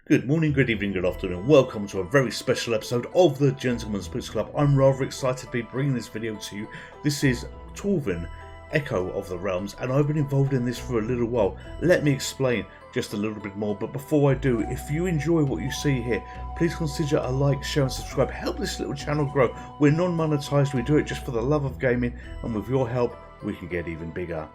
Good morning, good evening, good afternoon. Welcome to a very special episode of the Gentleman's Books Club. I'm rather excited to be bringing this video to you. This is Torvin, Echo of the Realms, and I've been involved in this for a little while. Let me explain just a little bit more, but before I do, if you enjoy what you see here, please consider a like, share and subscribe. Help this little channel grow. We're non-monetized, we do it just for the love of gaming, and with your help, we can get even bigger.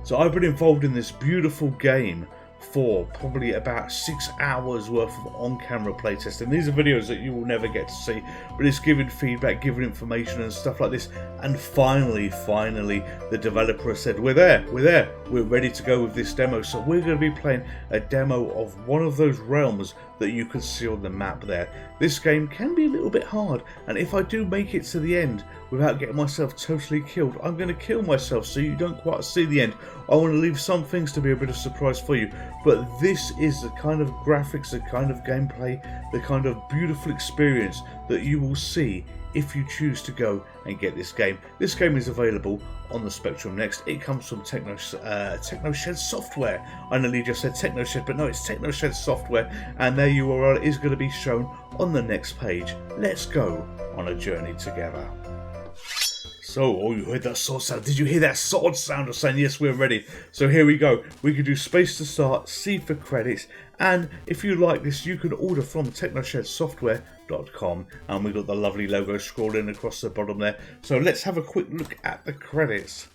So I've been involved in this beautiful game for probably about 6 hours worth of on-camera playtesting. These are videos that you will never get to see, but it's giving feedback, giving information and stuff like this. And finally, the developer has said, we're there, we're ready to go with this demo. So we're going to be playing a demo of one of those realms that you can see on the map there. This game can be a little bit hard, and if I do make it to the end without getting myself totally killed, I'm going to kill myself so you don't quite see the end. I want to leave some things to be a bit of surprise for you, but this is the kind of graphics, the kind of gameplay, the kind of beautiful experience that you will see if you choose to go and get this game. This game is available on the Spectrum Next. It comes from TechnoShed Software. I nearly just said TechnoShed, but no, it's TechnoShed Software, and their URL is going to be shown on the next page. Let's go on a journey together. So, oh, you heard that sword sound. Did you hear that sword sound of saying, yes, we're ready? So here we go. We can do space to start, C for credits, and if you like this, you can order from technoshedsoftware.com, and we've got the lovely logo scrolling across the bottom there. So let's have a quick look at the credits.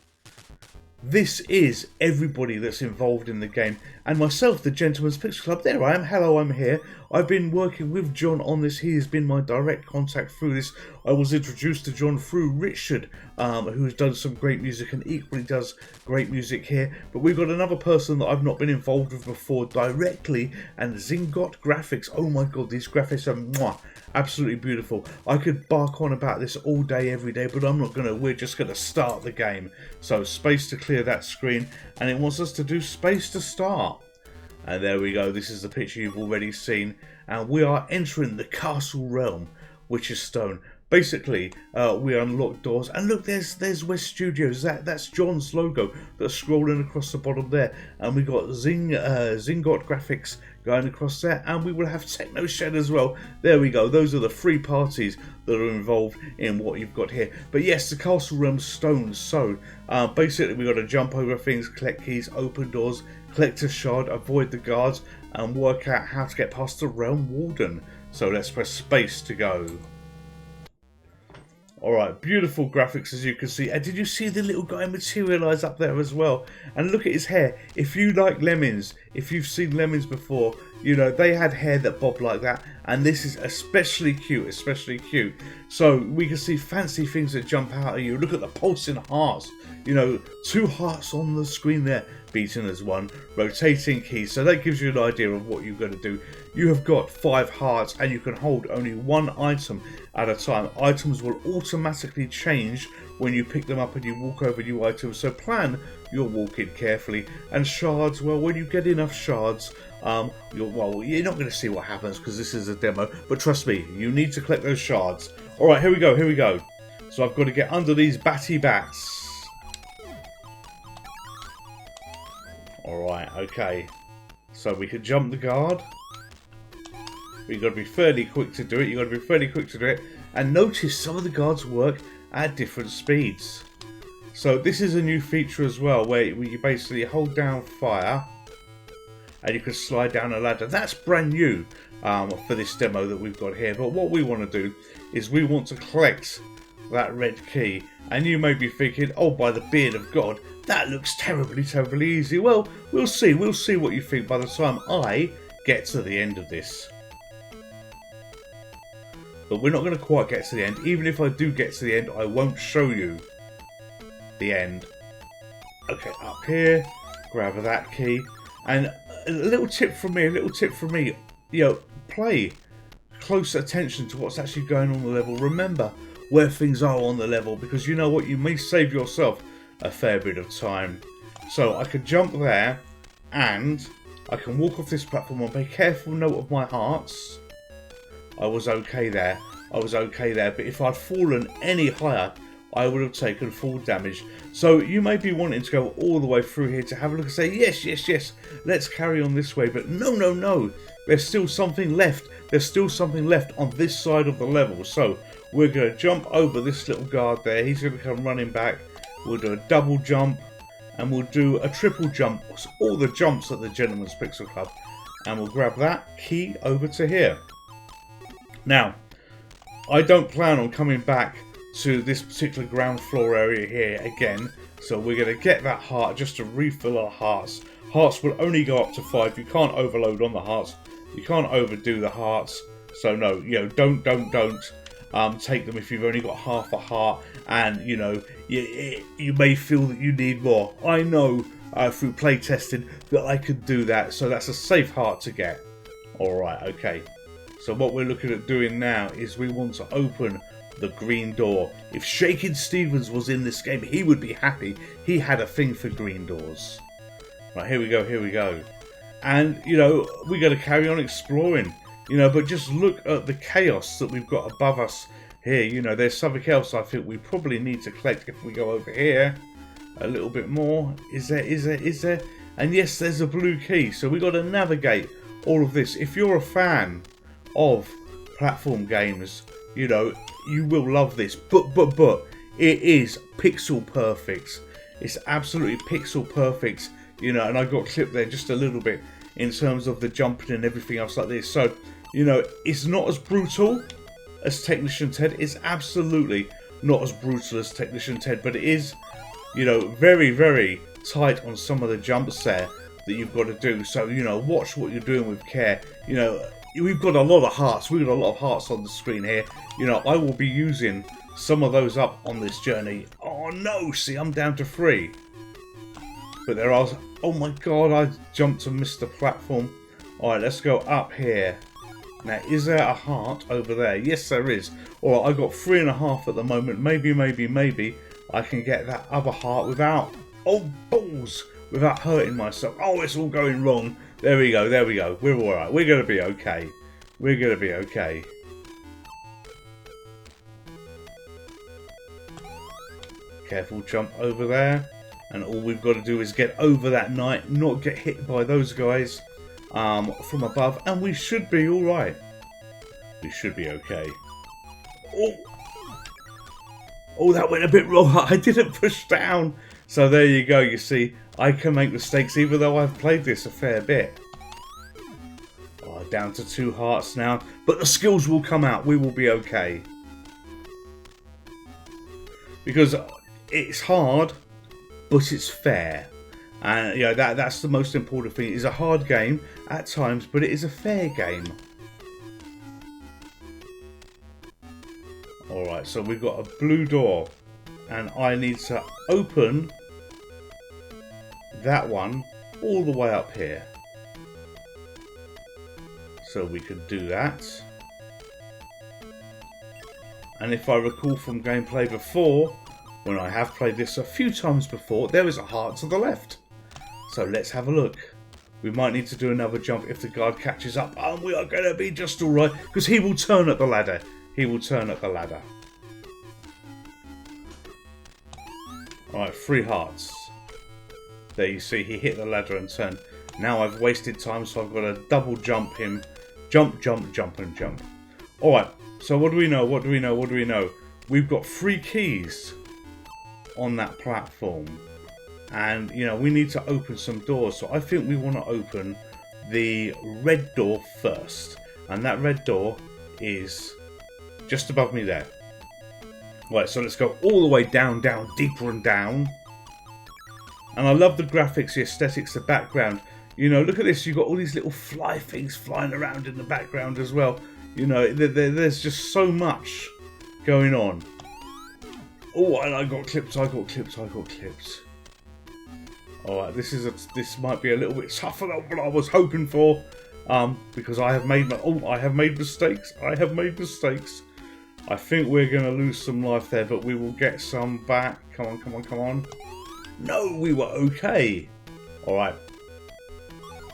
This is everybody that's involved in the game, and myself, the Gentleman's Books Club. There I am. Hello, I'm here. I've been working with John on this. He has been my direct contact through this. I was introduced to John through Richard, who has done some great music and equally does great music here. But we've got another person that I've not been involved with before directly, and Zingot graphics. Oh my god, these graphics are mwah, absolutely beautiful. I could bark on about this all day, every day, but I'm not going to. We're just going to start the game. So space to clear that screen, and it wants us to do space to start. And there we go. This is the picture you've already seen, and we are entering the castle realm, which is stone. Basically, we unlock doors, and look, there's West Studios. That's John's logo that's scrolling across the bottom there, and we got Zingot graphics going across there, and we will have TechnoShed as well. There we go. Those are the three parties that are involved in what you've got here. But yes, the castle realm's stone. So basically, we got to jump over things, collect keys, open doors, collect a shard, avoid the guards, and work out how to get past the realm warden. So let's press space to go. Alright, beautiful graphics as you can see. And did you see the little guy materialise up there as well? And look at his hair. If you like lemmings, if you've seen lemmings before, you know, they had hair that bobbed like that. And this is especially cute, especially cute. So we can see fancy things that jump out at you. Look at the pulsing hearts. You know, 2 hearts on the screen there, beaten as 1. Rotating keys. So that gives you an idea of what you're going to do. You have got 5 hearts, and you can hold only 1 item at a time. Items will automatically change when you pick them up and you walk over new items, so plan your walking carefully. And shards, well, when you get enough shards, you're not going to see what happens because this is a demo, but trust me, you need to collect those shards. Alright, here we go. So I've got to get under these batty bats. Alright, okay. So we can jump the guard. You've got to be fairly quick to do it. And notice some of the guards work at different speeds. So this is a new feature as well, where you basically hold down fire and you can slide down a ladder. That's brand new for this demo that we've got here. But what we want to do is we want to collect that red key. And you may be thinking, oh, by the beard of God, that looks terribly easy. Well, we'll see what you think by the time I get to the end of this. But we're not going to quite get to the end. Even if I do get to the end, I won't show you the end. Okay, up here, grab that key. And a little tip from me, you know, pay close attention to what's actually going on the level. Remember where things are on the level, because you know what, you may save yourself a fair bit of time. So I can jump there, and I can walk off this platform and pay careful note of my hearts. I was okay there, but if I'd fallen any higher, I would have taken full damage. So you may be wanting to go all the way through here to have a look and say, yes, yes, yes, let's carry on this way. But no, no, no. There's still something left. There's still something left on this side of the level. So we're going to jump over this little guard there. He's going to come running back. We'll do a double jump. And we'll do a triple jump. All the jumps at the Gentleman's Pixel Club. And we'll grab that key over to here. Now, I don't plan on coming back to this particular ground floor area here again. So we're going to get that heart just to refill our hearts. Hearts will only go up to 5. You can't overload on the hearts. You can't overdo the hearts. So no, you know, don't take them if you've only got half a heart. And, you know, you may feel that you need more. I know through playtesting that I could do that. So that's a safe heart to get. Alright, okay. So what we're looking at doing now is we want to open the green door. If Shakin' Stevens was in this game, he would be happy. He had a thing for green doors. Right, here we go, here we go. And, you know, we got to carry on exploring. You know, but just look at the chaos that we've got above us here. You know, there's something else I think we probably need to collect if we go over here. A little bit more. Is there? And yes, there's a blue key. So we got to navigate all of this. If you're a fan of platform games, you know, you will love this. But it is pixel perfect. It's absolutely pixel perfect. You know, and I got clipped there just a little bit in terms of the jumping and everything else like this. So, you know, it's not as brutal as Technician Ted. It's absolutely not as brutal as Technician Ted, but it is, you know, very, very tight on some of the jumps there that you've got to do. So, you know, watch what you're doing with care. You know, we've got a lot of hearts. We've got a lot of hearts on the screen here. You know, I will be using some of those up on this journey. Oh no, see, I'm down to 3. But there are... Oh my god, I jumped and missed the platform. Alright, let's go up here. Now, is there a heart over there? Yes, there is. Alright, I've got 3.5 at the moment. Maybe I can get that other heart without... Oh, balls! Without hurting myself. Oh, it's all going wrong. There we go, there we go. We're alright. We're going to be okay. We're going to be okay. Careful jump over there. And all we've got to do is get over that knight, not get hit by those guys from above, and we should be alright. We should be okay. Oh, that went a bit wrong. I didn't push down. So there you go. You see, I can make mistakes even though I've played this a fair bit. Oh, down to 2 hearts now. But the skills will come out. We will be okay. Because it's hard, but it's fair. And you know, that's the most important thing. It's a hard game at times, but it is a fair game. Alright, so we've got a blue door. And I need to open that one all the way up here. So we could do that. And if I recall from gameplay before, when I have played this a few times before, there is a heart to the left. So let's have a look. We might need to do another jump if the guard catches up. And we are going to be just alright. Because he will turn at the ladder. He will turn at the ladder. Alright, 3 hearts. There you see, he hit the ladder and turned. Now I've wasted time, so I've got to double jump him. Jump, jump, jump and jump. Alright, so what do we know? What do we know? What do we know? We've got 3 keys on that platform. And, you know, we need to open some doors. So I think we want to open the red door first. And that red door is just above me there. Right, so let's go all the way down, down, deeper and down. And I love the graphics, the aesthetics, the background. You know, look at this. You've got all these little fly things flying around in the background as well. You know, there's just so much going on. Oh, and I got clipped, I got clipped, I got clipped. Alright, this might be a little bit tougher than what I was hoping for. Because I have made mistakes. I have made mistakes. I think we're going to lose some life there, but we will get some back. Come on, come on, come on. No, we were okay. Alright.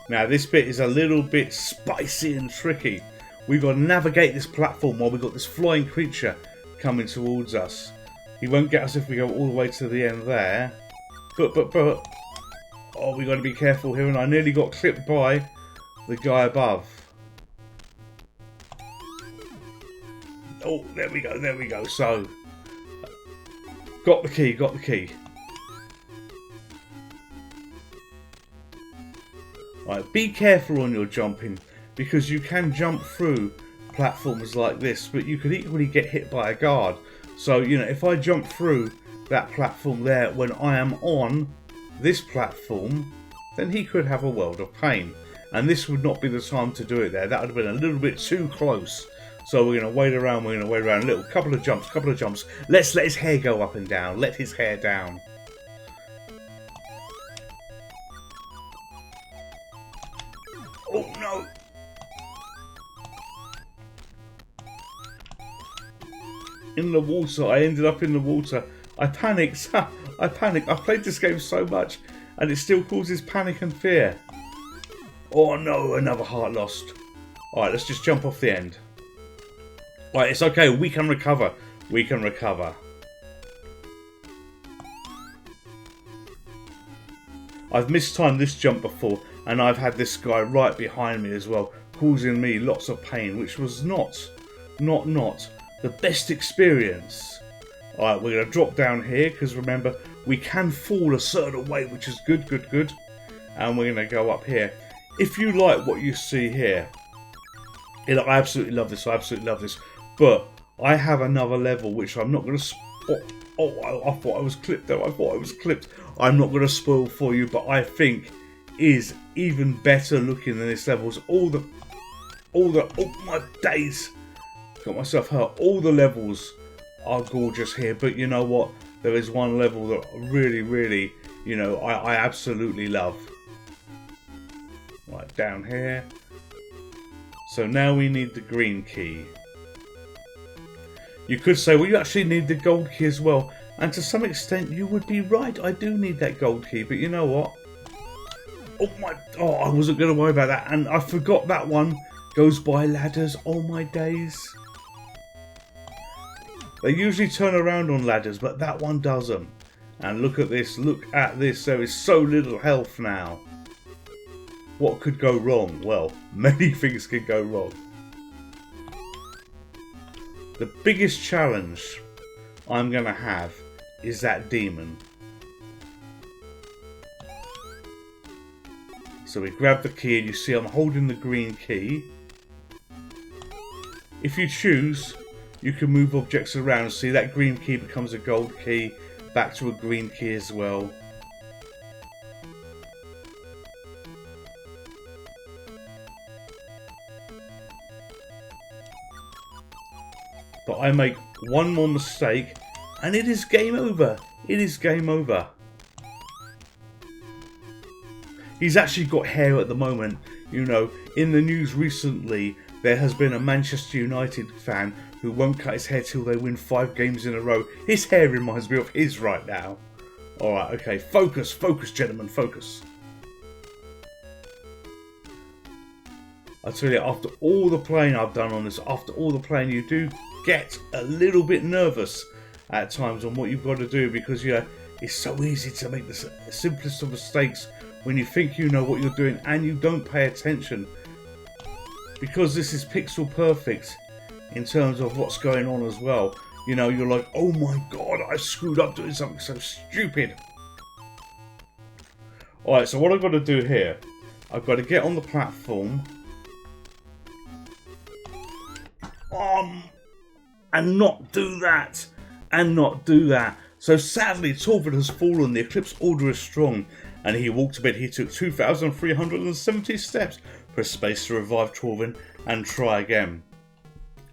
Now, this bit is a little bit spicy and tricky. We've got to navigate this platform while we've got this flying creature coming towards us. He won't get us if we go all the way to the end there. But. Oh, we got to be careful here, and I nearly got clipped by the guy above. Oh, there we go. So, got the key. Right, be careful on your jumping, because you can jump through platforms like this, but you could equally get hit by a guard. So, you know, if I jump through that platform there when I am on this platform, then he could have a world of pain. And this would not be the time to do it there. That would have been a little bit too close. So we're going to wait around, a little couple of jumps. Let's let his hair go up and down. Let his hair down. Oh no! In the water, I ended up in the water. I panicked. I panicked. I played this game so much and it still causes panic and fear. Oh no, another heart lost. Alright, let's just jump off the end. Alright, it's okay. We can recover. We can recover. I've mistimed this jump before and I've had this guy right behind me as well, causing me lots of pain, which was not the best experience. Alright, we're going to drop down here because remember, we can fall a certain way, which is good. And we're going to go up here. If you like what you see here, I absolutely love this. But I have another level which I'm not going to spot. Oh, I thought I was clipped there. I'm not going to spoil for you, but I think is even better looking than this level. Oh my days. Got myself hurt. All the levels are gorgeous here, but you know what? There is one level that really, you know, I absolutely love. Right, down here. So now we need the green key. You could say, well, you actually need the gold key as well. And to some extent, you would be right. I do need that gold key, but you know what? Oh, I wasn't going to worry about that. And I forgot that one goes by ladders. Oh, my days. They usually turn around on ladders, but that one doesn't. And look at this. There is so little health now. What could go wrong? Well, many things could go wrong. The biggest challenge I'm going to have is that demon. So we grab the key and you see I'm holding the green key. If you choose, you can move objects around. See, that green key becomes a gold key, back to a green key as well. But I make one more mistake and it is game over. It is game over. He's actually got hair at the moment. You know, in the news recently, there has been a Manchester United fan who won't cut his hair till they win 5 games in a row. His hair reminds me of his right now. Alright, okay, focus, gentlemen, focus. I tell you, after all the playing I've done on this, after all the playing, you do get a little bit nervous at times on what you've got to do, because you know, it's so easy to make the simplest of mistakes when you think you know what you're doing and you don't pay attention. Because this is pixel perfect in terms of what's going on as well. You know, you're like, oh my god, I screwed up doing something so stupid. Alright, so what I've got to do here, I've got to get on the platform. And not do that. So sadly, Torvin has fallen. The Eclipse Order is strong. And he walked to bed. He took 2,370 steps. Press space to revive Torvin and try again.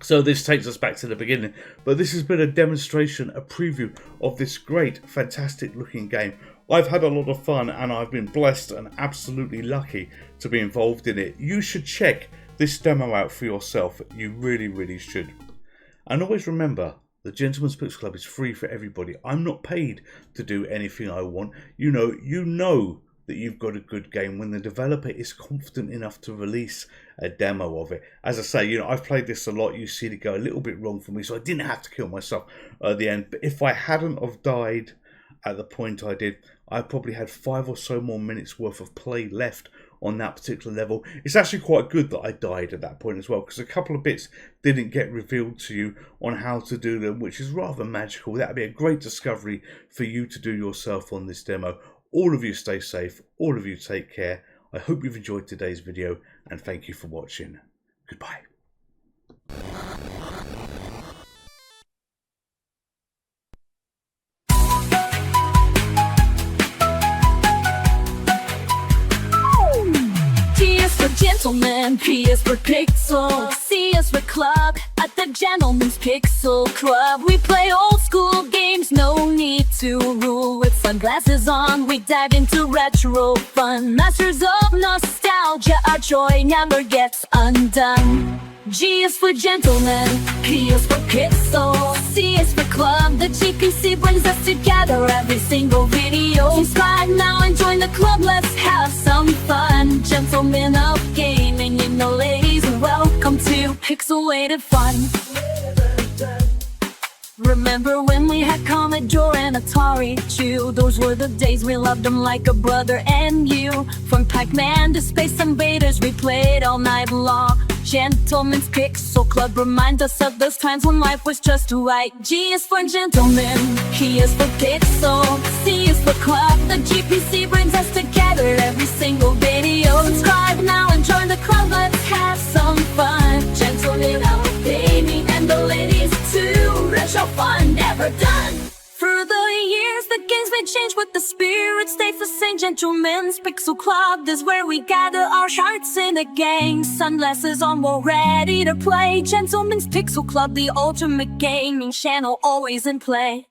So this takes us back to the beginning. But this has been a demonstration, a preview of this great, fantastic looking game. I've had a lot of fun and I've been blessed and absolutely lucky to be involved in it. You should check this demo out for yourself. You really should. And always remember, the Gentleman's Pixel Club is free for everybody. I'm not paid to do anything I want. You know that you've got a good game when the developer is confident enough to release a demo of it. As I say, you know, I've played this a lot. You see it go a little bit wrong for me, so I didn't have to kill myself at the end. But if I hadn't have died at the point I did, I probably had 5 or so more minutes worth of play left on that particular level. It's actually quite good that I died at that point as well, because a couple of bits didn't get revealed to you on how to do them, which is rather magical. That would be a great discovery for you to do yourself on this demo. All of you stay safe, all of you take care. I hope you've enjoyed today's video, and thank you for watching. Goodbye. Gentlemen, P is for Pixel, C is for Club. At the Gentleman's Pixel Club, we play old school games, no need to rule. With sunglasses on, we dive into retro fun. Masters of nostalgia, our joy never gets undone. G is for Gentlemen, P is for Pixel, C is for Club. The GPC brings us together every single video. Subscribe now and join the club, let's have some fun. Gentlemen of gaming, you know ladies, welcome to Pixelated Fun. Remember when we had Commodore and Atari too? Those were the days, we loved them like a brother and you. From Pac-Man to Space Invaders, we played all night long. Gentlemen's Pixel Club reminds us of those times when life was just right. G is for Gentlemen, P is for Pixel, C is for Club. The GPC brings us together every single video. Subscribe now and join the club, let's have some fun. Gentlemen of gaming and the ladies too, retro fun never done. Through the years, the games may change, but the spirit stays the same. Gentlemen's Pixel Club is where we gather our hearts in a gang. Sunglasses on, we're ready to play. Gentlemen's Pixel Club, the ultimate gaming channel, always in play.